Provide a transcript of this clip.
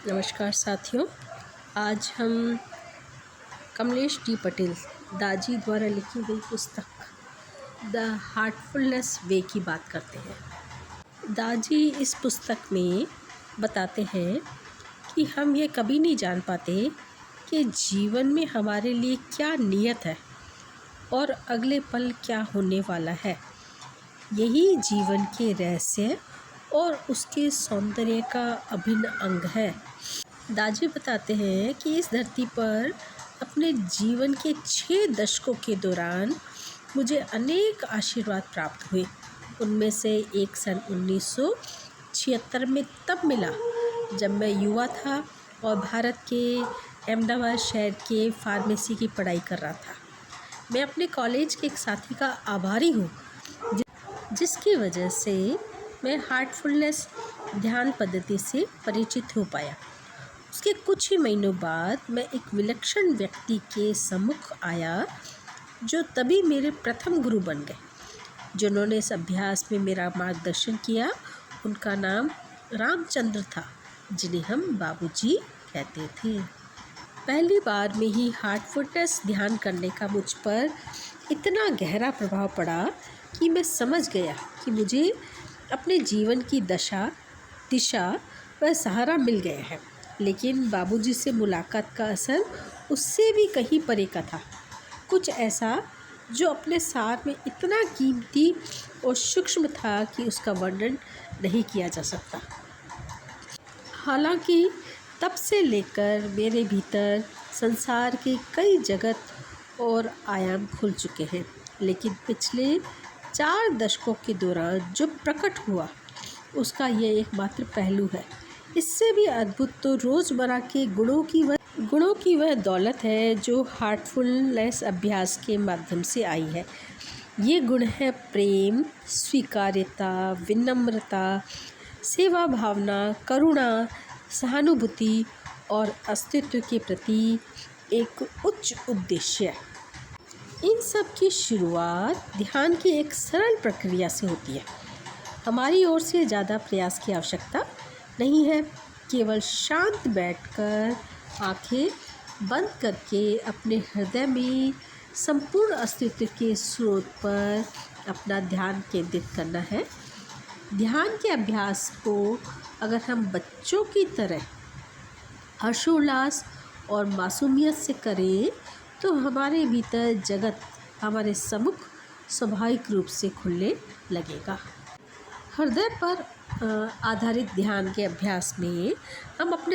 नमस्कार साथियों, आज हम कमलेश डी पटेल दाजी द्वारा लिखी गई पुस्तक द हार्टफुलनेस वे की बात करते हैं। दाजी इस पुस्तक में बताते हैं कि हम ये कभी नहीं जान पाते कि जीवन में हमारे लिए क्या नियत है और अगले पल क्या होने वाला है। यही जीवन के रहस्य और उसके सौंदर्य का अभिन्न अंग है। दाजी बताते हैं कि इस धरती पर अपने जीवन के 6 दशकों के दौरान मुझे अनेक आशीर्वाद प्राप्त हुए। उनमें से एक सन 1976 में तब मिला जब मैं युवा था और भारत के अहमदाबाद शहर के फार्मेसी की पढ़ाई कर रहा था। मैं अपने कॉलेज के एक साथी का आभारी हूँ जिसकी वजह से मैं हार्टफुलनेस ध्यान पद्धति से परिचित हो पाया। उसके कुछ ही महीनों बाद मैं एक विलक्षण व्यक्ति के सम्मुख आया जो तभी मेरे प्रथम गुरु बन गए, जिन्होंने इस अभ्यास में मेरा मार्गदर्शन किया। उनका नाम रामचंद्र था, जिन्हें हम बाबूजी कहते थे। पहली बार में ही हार्टफुलनेस ध्यान करने का मुझ पर इतना गहरा प्रभाव पड़ा कि मैं समझ गया कि मुझे अपने जीवन की दिशा व सहारा मिल गया है। लेकिन बाबूजी से मुलाकात का असर उससे भी कहीं परे का था, कुछ ऐसा जो अपने सार में इतना कीमती और सूक्ष्म था कि उसका वर्णन नहीं किया जा सकता। हालांकि तब से लेकर मेरे भीतर संसार के कई जगत और आयाम खुल चुके हैं, लेकिन पिछले 4 दशकों के दौरान जो प्रकट हुआ उसका यह एकमात्र पहलू है। इससे भी अद्भुत तो रोज़मर्रा के गुणों की वह दौलत है जो हार्टफुलनेस अभ्यास के माध्यम से आई है। ये गुण है प्रेम, स्वीकार्यता, विनम्रता, सेवा भावना, करुणा, सहानुभूति और अस्तित्व के प्रति एक उच्च उद्देश्य। इन सब की शुरुआत ध्यान की एक सरल प्रक्रिया से होती है। हमारी ओर से ज़्यादा प्रयास की आवश्यकता नहीं है। केवल शांत बैठकर आंखें बंद करके अपने हृदय में संपूर्ण अस्तित्व के स्रोत पर अपना ध्यान केंद्रित करना है। ध्यान के अभ्यास को अगर हम बच्चों की तरह हर्षोल्लास और मासूमियत से करें तो हमारे भीतर जगत हमारे सम्मुख स्वाभाविक रूप से खुलने लगेगा। हृदय पर आधारित ध्यान के अभ्यास में हम अपने